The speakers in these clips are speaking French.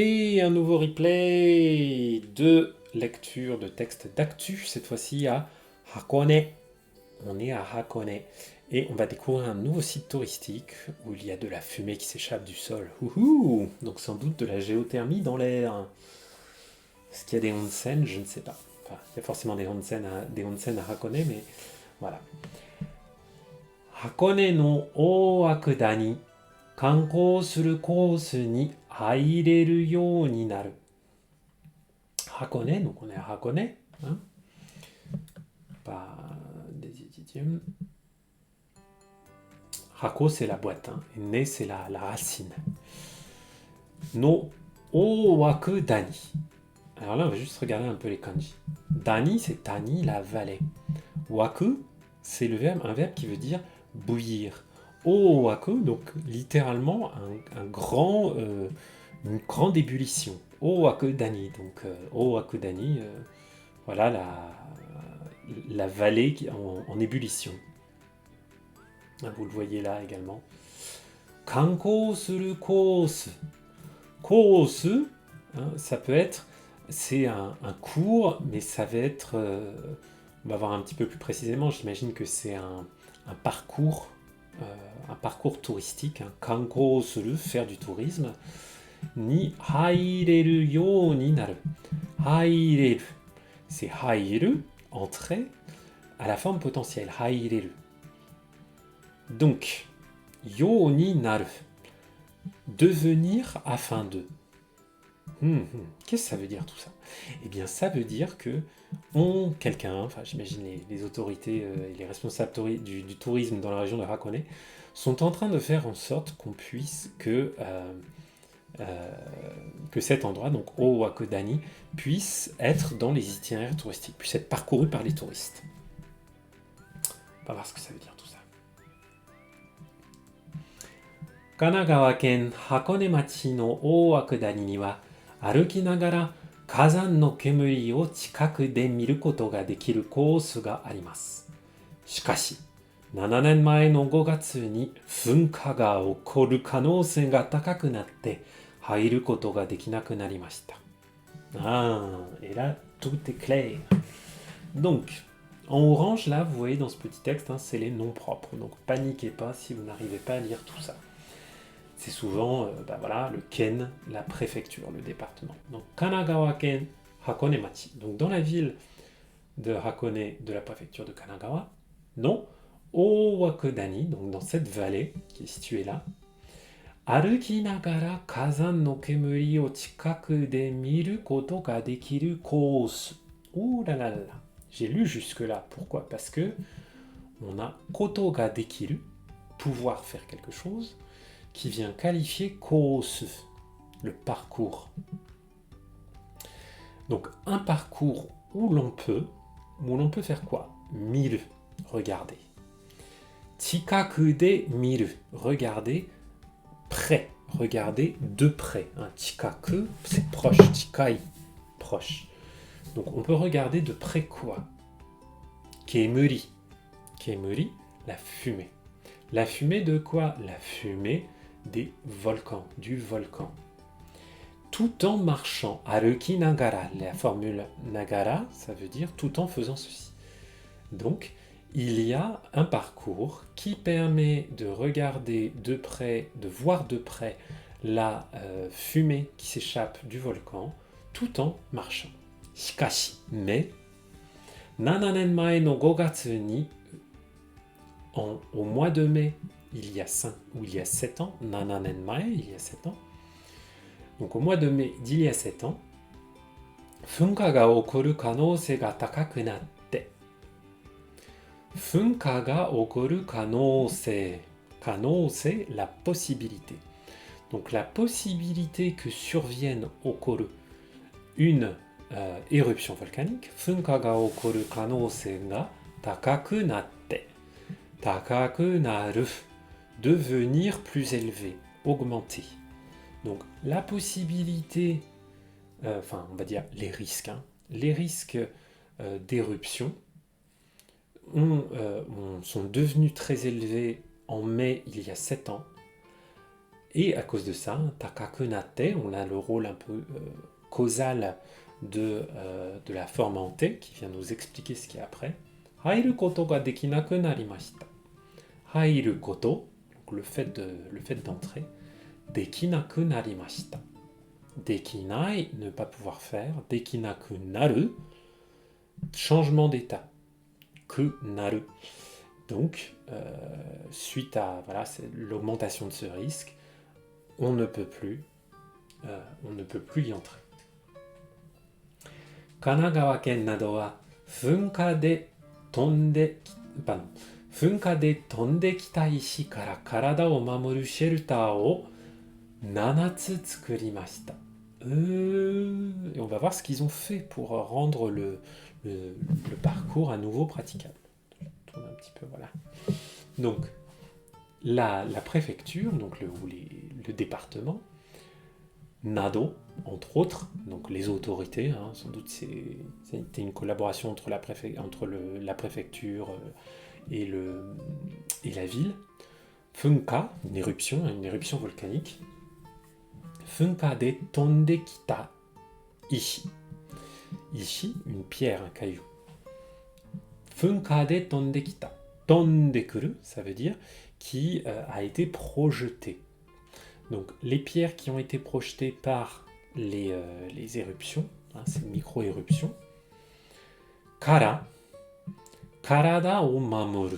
Et un nouveau replay de lecture de texte d'actu, cette fois-ci à Hakone. On est à Hakone et on va découvrir un nouveau site touristique où il y a de la fumée qui s'échappe du sol. Ouhou, donc sans doute de la géothermie dans l'air. Est-ce qu'il y a des onsen? Je ne sais pas. Enfin, il y a forcément des onsen à Hakone, mais voilà. Hakone no Oakuda ni kankou suru course ni aireru you ni naru. Hakone, donc on est à Hakone. Hein, pas des idiomes. Hako, c'est la boîte. Hein, et ne, c'est la racine. No Owaku Dani. Alors là, on va juste regarder un peu les kanji. Dani, c'est Tani, la vallée. Waku, c'est un verbe qui veut dire bouillir. Owaku, donc littéralement une grande ébullition. Owaku Dani, donc Owaku Dani, voilà la vallée en ébullition. Vous le voyez là également. Kankou suru kosu. Kosu, ça peut être, c'est un cours, mais ça va être, on va voir un petit peu plus précisément, j'imagine que c'est un parcours touristique. Kankou suru, faire du tourisme. Ni haireru you ni naru. Haireru, c'est hairu, entrer, à la forme potentielle, haireru. Donc, yo ni naru, devenir afin de. Qu'est-ce que ça veut dire tout ça? Eh bien, ça veut dire que quelqu'un, enfin j'imagine les autorités et les responsables du tourisme dans la région de Hakone, sont en train de faire en sorte qu'on puisse que cet endroit, donc Owakodani, puisse être dans les itinéraires touristiques, puisse être parcouru par les touristes. On va voir ce que ça veut dire tout ça. Kanagawa ken Hakone machi no Owakodani ni wa aruki nagara kazan no kemuri o chikaku de miru koto ga dekiru course ga arimasu. Shikashi, 7年前の5月に噴火が起こる可能性が高くなって入ることができなくなりました。Et là, tout est clair. Donc, en orange, là, vous voyez dans ce petit texte, c'est les noms propres. Donc, paniquez pas si vous n'arrivez pas à lire tout ça. C'est souvent, le ken, la préfecture, le département. Donc, Kanagawa ken Hakone machi. Donc, dans la ville de Hakone, de la préfecture de Kanagawa, non, Owakodani, donc dans cette vallée qui est située là, Aruki nagara kazan no kemuri o chikaku de miru koto ga dekiru course. Ouh là là là. J'ai lu jusque-là. Pourquoi? Parce que on a koto ga dekiru, pouvoir faire quelque chose, qui vient qualifier course, le parcours. Donc un parcours où l'on peut faire quoi? Miru, regarder. Chikaku de miru, regarder près, regarder de près. Chikaku, c'est proche, chikai, proche. Donc on peut regarder de près quoi? Kemuri. Kemuri, la fumée. La fumée de quoi? La fumée des volcans, du volcan. Tout en marchant, aruki nagara, la formule nagara, ça veut dire tout en faisant ceci. Donc, il y a un parcours qui permet de regarder de près, de voir de près la fumée qui s'échappe du volcan tout en marchant. Shikashi, mais, 7年前の5月に au mois de mai, il y a 7 ans, 7年前, il y a 7 ans, donc au mois de mai d'il y a 7 ans, 噴火が起こる可能性が高くなって、噴火が起こる可能性、la possibilité. Donc la possibilité que survienne, okoru, une éruption volcanique, 噴火が起こる可能性が高くなって、takaku naru, devenir plus élevé, augmenter. Donc la possibilité, on va dire les risques, d'éruption sont devenus très élevés en mai il y a 7 ans. Et à cause de ça, takaku natte, on a le rôle un peu causal de la forme en te qui vient nous expliquer ce qu'il y a après. Hairu koto ga dekinaku narimashita. Hairu koto, donc le fait d'entrer. Dekinaku narimashita. Dekinai, ne pas pouvoir faire. Dekinaku naru, changement d'état. Ku naru. Donc, suite à l'augmentation de ce risque, on ne peut plus y entrer. Kanagawa ken nado wa funka de tonde kita ishi kara karada o mamoru shelter o 7 tsu tsukurimashita. Et on va voir ce qu'ils ont fait pour rendre le parcours à nouveau praticable. Je tourne un petit peu, voilà. Donc, la préfecture, donc le département, Nado, entre autres, donc les autorités, sans doute c'était une collaboration entre la préfecture et la ville. Funka, une éruption volcanique. Funka de tonde kita ishi. Ishi, une pierre, un caillou. Funka de tonde kita. Tonde kuru, ça veut dire qui a été projeté. Donc les pierres qui ont été projetées par les éruptions, ces micro-éruptions. Kara, karada o mamoru.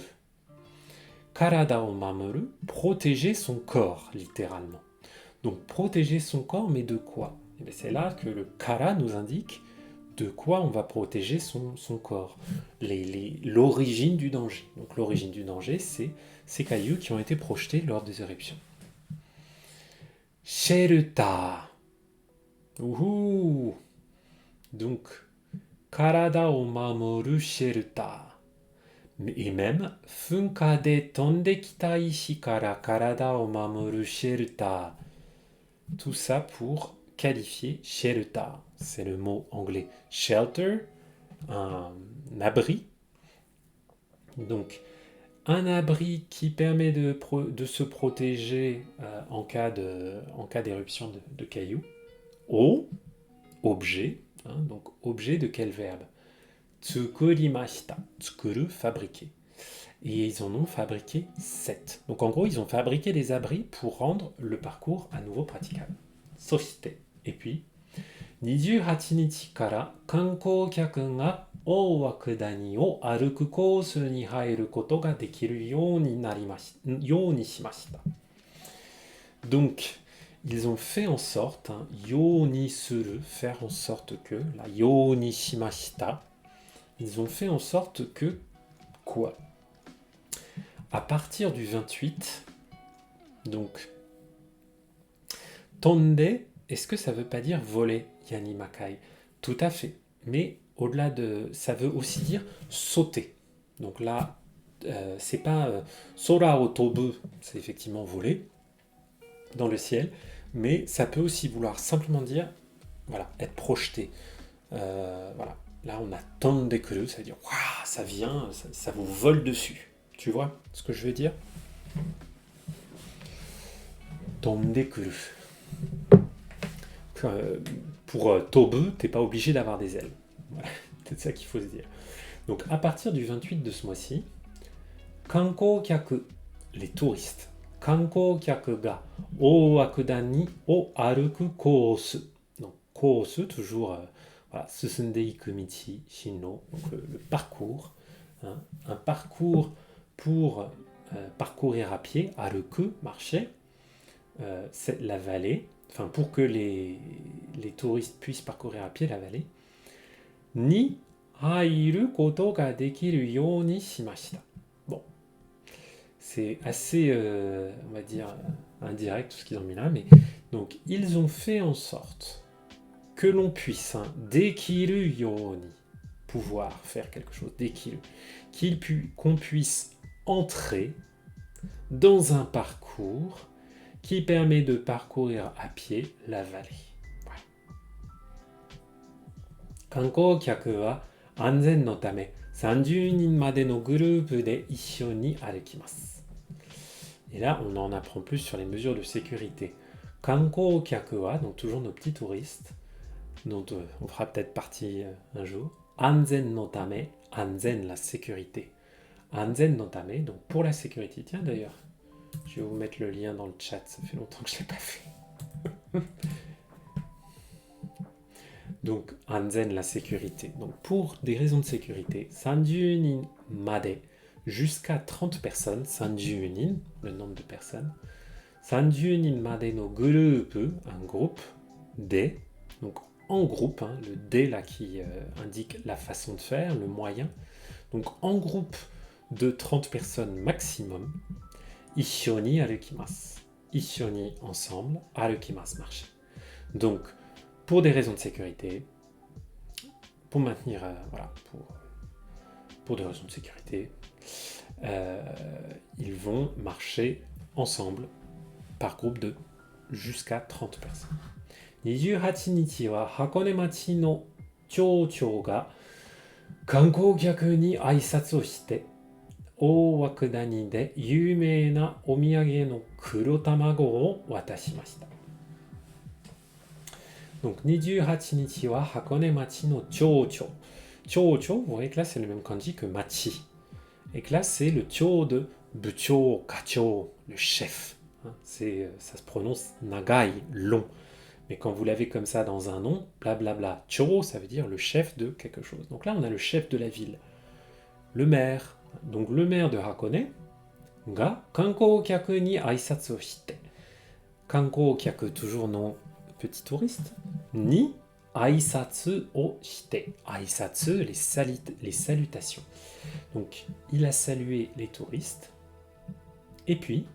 Karada o mamoru, protéger son corps, littéralement. Donc protéger son corps, mais de quoi? Et bien, c'est là que le kara nous indique de quoi on va protéger son corps. L'origine du danger. Donc l'origine du danger, c'est ces cailloux qui ont été projetés lors des éruptions. Shelter. Ouhou. Donc, karada o mamoru shelter. Et même, funka de tonde kita ishi kara karada o mamoru shelter. Tout ça pour qualifier shelter. C'est le mot anglais shelter, un abri. Donc, un abri qui permet de se protéger en cas d'éruption de cailloux. Objet. Donc, objet de quel verbe? Tsukurimashita. Tsukuru, fabriquer. Et ils en ont fabriqué 7. Donc, en gros, ils ont fabriqué des abris pour rendre le parcours à nouveau praticable. Soshite. Et puis, 28日から観光客が大涌谷を歩くコースに入ることができるようにしました。Donc, ils ont fait en sorte, yo ni suru, faire en sorte que, la yo ni shimashita, ils ont fait en sorte que, quoi? À partir du 28, donc, tonde, est-ce que ça veut pas dire voler, yani makai? Tout à fait. Mais au-delà de... ça veut aussi dire sauter. Donc là, c'est pas sora o tobu, c'est effectivement voler dans le ciel, mais ça peut aussi vouloir simplement dire, voilà, être projeté. Voilà. Là, on a tonde kuru, ça veut dire, waouh, ça vient, ça vous vole dessus. Tu vois ce que je veux dire? Tonde kuru. Pour tobu, t'es pas obligé d'avoir des ailes. Voilà, c'est ça qu'il faut se dire. Donc à partir du 28 de ce mois-ci, kankokyaku, les touristes, kankokyaku ga oakudani o aruku kosu. Donc kosu, toujours voilà, susunde iku michi shinno, donc le parcours, un parcours pour parcourir à pied, aruku, marcher, c'est la vallée. Enfin, pour que les touristes puissent parcourir à pied la vallée, ni hairu koto ga dekiru you ni shimashita. Bon, c'est assez, on va dire, indirect tout ce qu'ils ont mis là, mais donc ils ont fait en sorte que l'on puisse, dekiru you ni, pouvoir faire quelque chose, dekiru, qu'on puisse entrer dans un parcours qui permet de parcourir à pied la vallée. Kankokyaku wa anzen no tame 30人までのグループで一緒に歩きます。Et là, on en apprend plus sur les mesures de sécurité. Kankou kyaku wa, donc toujours nos petits touristes, dont on fera peut-être partie un jour. Anzen no tame, anzen la sécurité. Anzen no tame, donc pour la sécurité. Tiens d'ailleurs, je vais vous mettre le lien dans le chat, ça fait longtemps que je ne l'ai pas fait. Donc, anzen la sécurité. Donc, pour des raisons de sécurité, 30 nin made, jusqu'à 30 personnes, 30 nin, le nombre de personnes, 30 nin made no groupe, un groupe, de, donc en groupe, hein, le D là qui indique la façon de faire, le moyen, donc en groupe de 30 personnes maximum, issho ni arukimasu. Issho ni ensemble, arukimasu marcher. Donc, pour des raisons de sécurité, pour maintenir, voilà, pour des raisons de sécurité, ils vont marcher ensemble par groupe de jusqu'à 30 personnes. 28日は箱根町の町長が観光客に挨拶をして大涌谷で有名なお土産の黒卵を渡しました。Donc 28日は箱根町の町長。町長, vous voyez que là c'est le même kanji que machi. Et que là c'est le cho de bucho, kacho, le chef. Ça se prononce nagai, long. Mais quand vous l'avez comme ça dans un nom, blablabla, cho, ça veut dire le chef de quelque chose. Donc là on a le chef de la ville. Le maire. Donc le maire de Hakone ga kankou kyaku ni aisatsu o shite. Kankou kyaku, toujours non petit touriste, ni aisatsu o shite. Aisatsu, les salutations. Donc, il a salué les touristes. Et puis,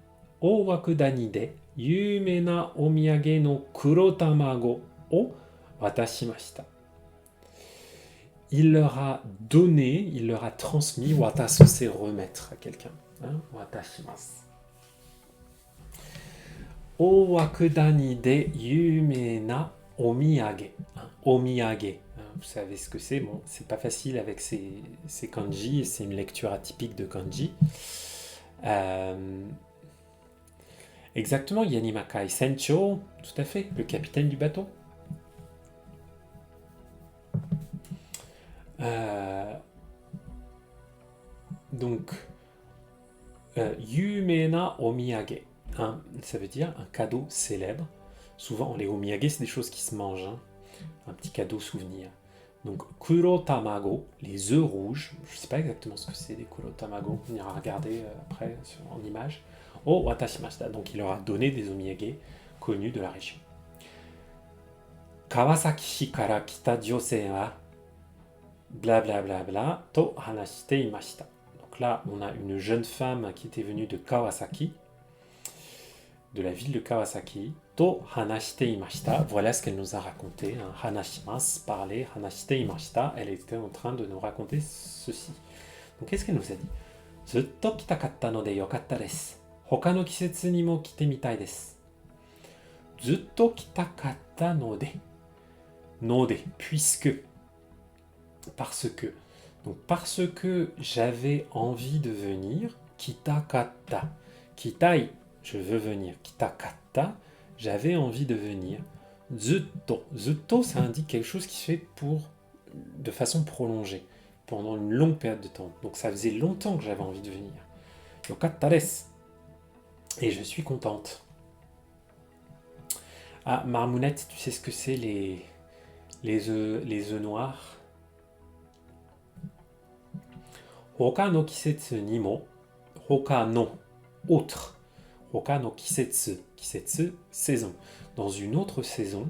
Owakudani de yume na omiyage no kuro tamago o watashimashita. Il leur a donné, il leur a transmis, watasu c'est remettre à quelqu'un. Hein, watashimasu. Owakudani de yume na omiyage. Omiyage. Vous savez ce que c'est. Bon, c'est pas facile avec ces kanji, c'est une lecture atypique de kanji. Exactement, Yanimakai Sencho, tout à fait, le capitaine du bateau. Donc, Yumena omiyage, hein, ça veut dire un cadeau célèbre. Souvent, les omiyage, c'est des choses qui se mangent, hein, un petit cadeau souvenir. Donc, kuro tamago, les œufs rouges. Je ne sais pas exactement ce que c'est, des kuro tamago. On ira regarder après en image. Oh, watashimashita. Donc, il leur a donné des omiyage connus de la région. Kawasaki-shi kara kita josei wa blablabla bla, to hanashite imashita. Donc là, on a une jeune femme qui était venue de Kawasaki, de la ville de Kawasaki. To hanashite imashita. Voilà ce qu'elle nous a raconté. Hein. Hanashimasu, parler. Hanashite imashita. Elle était en train de nous raconter ceci. Donc qu'est-ce qu'elle nous a dit? Zutto kitakatta no de yokatta desu. Hoka no kisetsu ni mo kite mitai desu. Zutto kitakatta no de. No de. Puisque. Parce que. Donc parce que j'avais envie de venir. Kitakatta. Kitai. Je veux venir. Kitakatta. J'avais envie de venir. Zutto. Zutto, ça indique quelque chose qui se fait de façon prolongée, pendant une longue période de temps. Donc ça faisait longtemps que j'avais envie de venir. Yokatta desu. Et je suis contente. Ah, Marmounette, tu sais ce que c'est les œufs noirs? Hoka no kisetsu ni mo. Hoka no. Autre. Hoka no kisetsu. Kisetsu, saison. Dans une autre saison,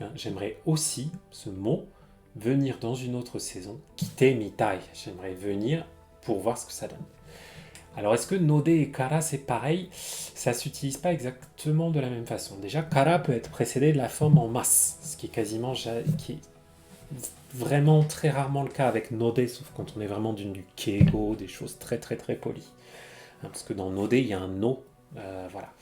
hein, j'aimerais aussi, ce mot, venir dans une autre saison. Kite mitai. J'aimerais venir pour voir ce que ça donne. Alors, est-ce que node et kara, c'est pareil? Ça ne s'utilise pas exactement de la même façon. Déjà, kara peut être précédé de la forme en masse, ce qui est vraiment très rarement le cas avec node, sauf quand on est vraiment du keigo, des choses très très très polies. Hein, parce que dans node, il y a un no. Voilà.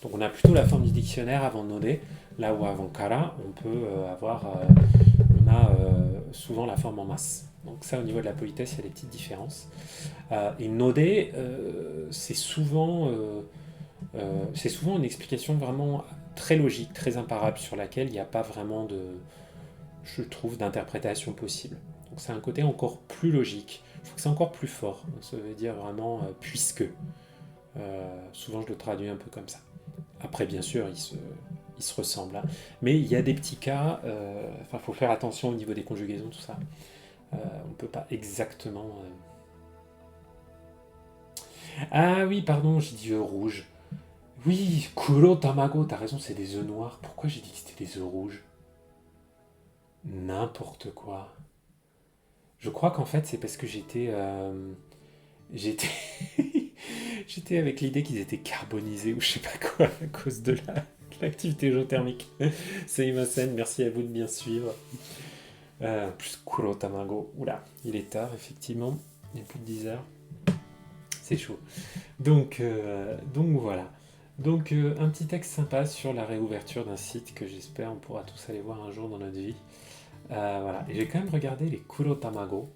Donc, on a plutôt la forme du dictionnaire avant node, là où avant kara, on peut on a souvent la forme en masse. Donc ça, au niveau de la politesse, il y a des petites différences. Et nodé, c'est souvent une explication vraiment très logique, très imparable, sur laquelle il n'y a pas vraiment de, je trouve, d'interprétation possible. Donc c'est un côté encore plus logique. Je trouve que c'est encore plus fort. Ça veut dire vraiment puisque. Souvent je le traduis un peu comme ça. Après, bien sûr, ils se ressemblent, hein. Mais il y a des petits cas, il faut faire attention au niveau des conjugaisons, tout ça. On ne peut pas exactement... Ah oui, pardon, j'ai dit œufs rouges. Oui, kuro tamago, t'as raison, c'est des œufs noirs. Pourquoi j'ai dit que c'était des œufs rouges? N'importe quoi. Je crois qu'en fait, c'est parce que j'étais... j'étais avec l'idée qu'ils étaient carbonisés ou je sais pas quoi à cause de l'activité géothermique. C'est Imasen, merci à vous de bien suivre. Plus Kuro Tamago. Oula, il est tard, effectivement. Il est plus de 10 heures. C'est chaud. Donc voilà. Donc un petit texte sympa sur la réouverture d'un site que j'espère on pourra tous aller voir un jour dans notre vie. Voilà. Et j'ai quand même regardé les Kuro Tamago.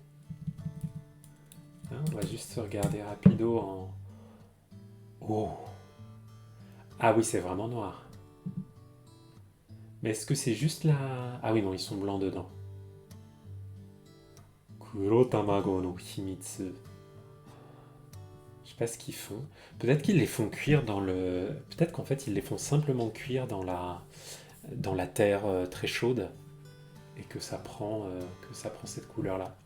Hein, on va juste se regarder rapido en... Oh. Ah oui, c'est vraiment noir. Mais est-ce que c'est juste la... Ah oui, non, ils sont blancs dedans. Kuro Tamago no Himitsu. Je sais pas ce qu'ils font. Peut-être qu'ils les font cuire dans le... Peut-être qu'en fait, ils les font simplement cuire dans la terre très chaude et que ça prend cette couleur-là.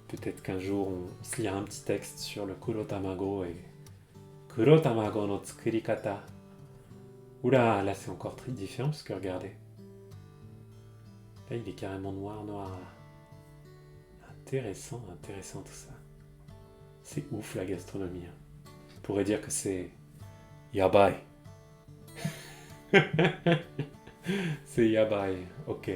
Peut-être qu'un jour, on se lira un petit texte sur le Kuro Tamago et... Kuro Tamago no Tsukurikata. Oula, là c'est encore très différent parce que regardez. Là il est carrément noir, noir. Intéressant, intéressant tout ça. C'est ouf la gastronomie. On pourrait dire que c'est yabai. C'est yabai, ok.